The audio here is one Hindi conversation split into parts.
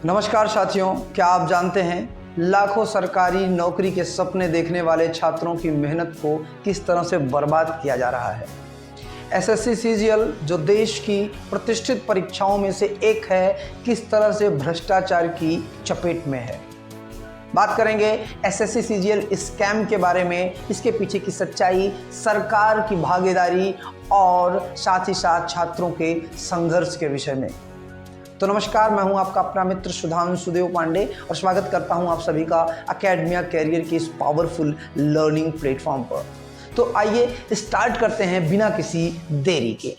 नमस्कार साथियों, क्या आप जानते हैं लाखों सरकारी नौकरी के सपने देखने वाले छात्रों की मेहनत को किस तरह से बर्बाद किया जा रहा है। एसएससी सीजीएल जो देश की प्रतिष्ठित परीक्षाओं में से एक है, किस तरह से भ्रष्टाचार की चपेट में है। बात करेंगे एसएससी सीजीएल स्कैम के बारे में, इसके पीछे की सच्चाई, सरकार की भागीदारी और साथ ही साथ छात्रों के संघर्ष के विषय में। तो नमस्कार, मैं हूं आपका अपना मित्र सुधांशुदेव पांडे और स्वागत करता हूं आप सभी का एकेडमिया कैरियर के इस पावरफुल लर्निंग प्लेटफॉर्म पर। तो आइए स्टार्ट करते हैं बिना किसी देरी के।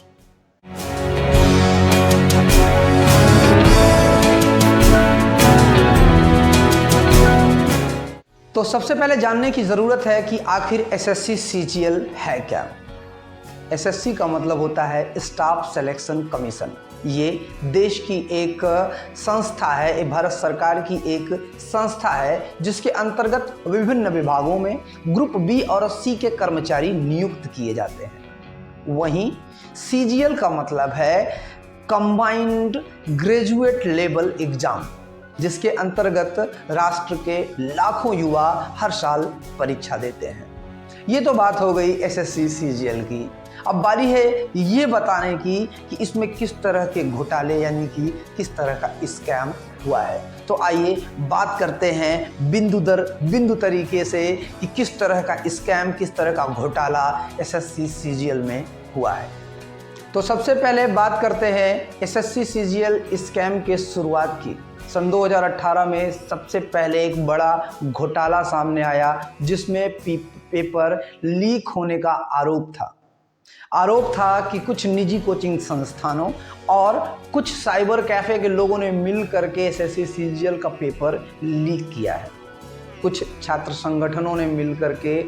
तो सबसे पहले जानने की ज़रूरत है कि आखिर एसएससी सीजीएल है क्या। एसएससी का मतलब होता है स्टाफ सिलेक्शन कमीशन। ये देश की एक संस्था है, ये भारत सरकार की एक संस्था है जिसके अंतर्गत विभिन्न विभागों में ग्रुप बी और सी के कर्मचारी नियुक्त किए जाते हैं। वहीं सीजीएल का मतलब है कंबाइंड ग्रेजुएट लेवल एग्जाम, जिसके अंतर्गत राष्ट्र के लाखों युवा हर साल परीक्षा देते हैं। ये तो बात हो गई एसएससी सीजीएल की। अब बारी है ये बताने की कि इसमें किस तरह के घोटाले यानी कि किस तरह का स्कैम हुआ है। तो आइए बात करते हैं बिंदु दर बिंदु तरीके से कि किस तरह का स्कैम, किस तरह का घोटाला एसएससी सीजीएल में हुआ है। तो सबसे पहले बात करते हैं एसएससी सीजीएल स्कैम के शुरुआत की। सन 2018 में सबसे पहले एक बड़ा घोटाला सामने आया जिसमें पेपर लीक होने का आरोप था कि कुछ निजी कोचिंग संस्थानों और कुछ साइबर कैफ़े के लोगों ने मिल करके एसएससी सीजीएल का पेपर लीक किया है। कुछ छात्र संगठनों ने मिल करके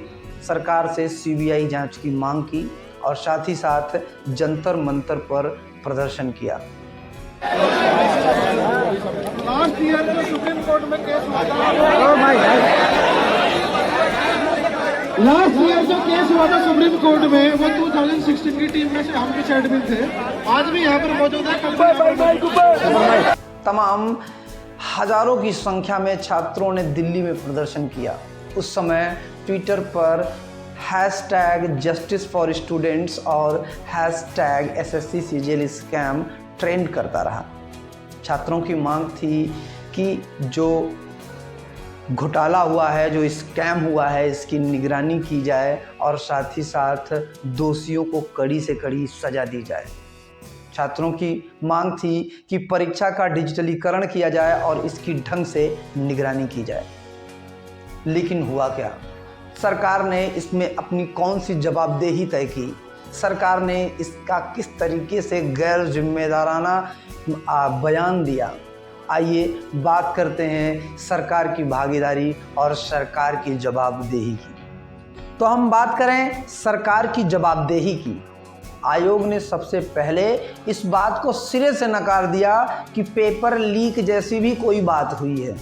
सरकार से सीबीआई जांच की मांग की और साथ ही साथ जंतर मंतर पर प्रदर्शन किया। लास्ट ईयर जो सुप्रीम कोर्ट में केस हुआ था, लास्ट ईयर जो केस हुआ था सुप्रीम कोर्ट में, वो 2016 की टीम में से हम कुछ एडमिन थे, आज भी यहाँ पर मौजूद है। तमाम हजारों की संख्या में छात्रों ने दिल्ली में प्रदर्शन किया। उस समय ट्विटर पर #जस्टिस फॉर स्टूडेंट्स और #एसएससी सीजीएल स्कैम ट्रेंड करता रहा। छात्रों की मांग थी कि जो घोटाला हुआ है, जो स्कैम हुआ है, इसकी निगरानी की जाए और साथ ही साथ दोषियों को कड़ी से कड़ी सजा दी जाए। छात्रों की मांग थी कि परीक्षा का डिजिटलीकरण किया जाए और इसकी ढंग से निगरानी की जाए। लेकिन हुआ क्या? सरकार ने इसमें अपनी कौन सी जवाबदेही तय की? सरकार ने इसका किस तरीके से गैर जिम्मेदाराना बयान दिया? आइए बात करते हैं सरकार की भागीदारी और सरकार की जवाबदेही की। तो हम बात करें सरकार की जवाबदेही की। आयोग ने सबसे पहले इस बात को सिरे से नकार दिया कि पेपर लीक जैसी भी कोई बात हुई है।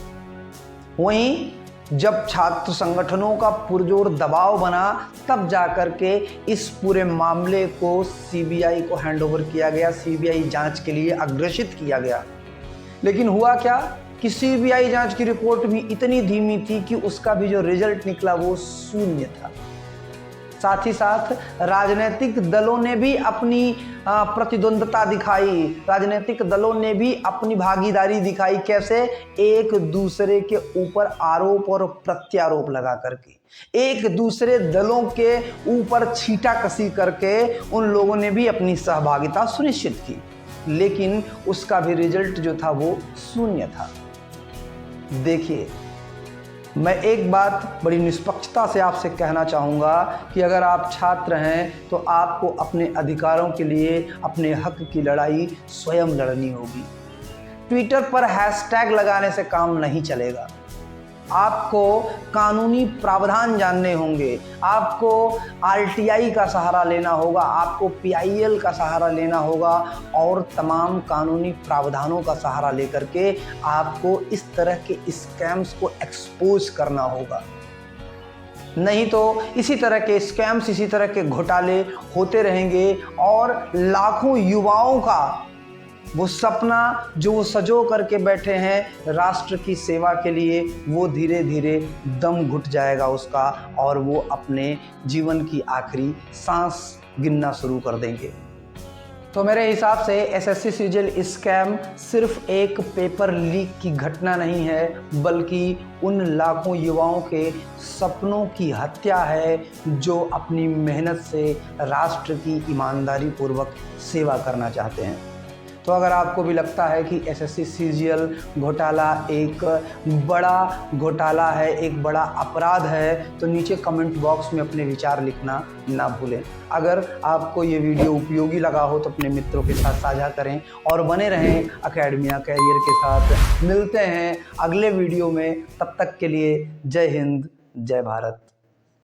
वहीं जब छात्र संगठनों का पुरजोर दबाव बना, तब जाकर के इस पूरे मामले को सीबीआई को हैंडओवर किया गया, सीबीआई जांच के लिए अग्रेषित किया गया। लेकिन हुआ क्या कि सीबीआई जांच की रिपोर्ट भी इतनी धीमी थी कि उसका भी जो रिजल्ट निकला वो शून्य था। साथ ही साथ राजनीतिक दलों ने भी अपनी प्रतिद्वंद्विता दिखाई, राजनीतिक दलों ने भी अपनी भागीदारी दिखाई। कैसे? एक दूसरे के ऊपर आरोप और प्रत्यारोप लगा करके, एक दूसरे दलों के ऊपर छींटाकशी करके उन लोगों ने भी अपनी सहभागिता सुनिश्चित की। लेकिन उसका भी रिजल्ट जो था वो शून्य था। देखिए, मैं एक बात बड़ी निष्पक्षता से आपसे कहना चाहूँगा कि अगर आप छात्र हैं तो आपको अपने अधिकारों के लिए, अपने हक की लड़ाई स्वयं लड़नी होगी। ट्विटर पर हैशटैग लगाने से काम नहीं चलेगा। आपको कानूनी प्रावधान जानने होंगे, आपको आरटीआई का सहारा लेना होगा, आपको पीआईएल का सहारा लेना होगा और तमाम कानूनी प्रावधानों का सहारा लेकर के आपको इस तरह के स्कैम्स को एक्सपोज करना होगा। नहीं तो इसी तरह के स्कैम्स, इसी तरह के घोटाले होते रहेंगे और लाखों युवाओं का वो सपना जो वो सजो करके बैठे हैं राष्ट्र की सेवा के लिए, वो धीरे धीरे दम घुट जाएगा उसका और वो अपने जीवन की आखिरी सांस गिनना शुरू कर देंगे। तो मेरे हिसाब से एसएससी सीजीएल स्कैम सिर्फ एक पेपर लीक की घटना नहीं है, बल्कि उन लाखों युवाओं के सपनों की हत्या है जो अपनी मेहनत से राष्ट्र की ईमानदारी पूर्वक सेवा करना चाहते हैं। तो अगर आपको भी लगता है कि एसएससी सीजीएल घोटाला एक बड़ा घोटाला है, एक बड़ा अपराध है, तो नीचे कमेंट बॉक्स में अपने विचार लिखना ना भूलें। अगर आपको ये वीडियो उपयोगी लगा हो तो अपने मित्रों के साथ साझा करें और बने रहें एकेडमिया कैरियर के साथ। मिलते हैं अगले वीडियो में, तब तक के लिए जय हिंद, जय भारत।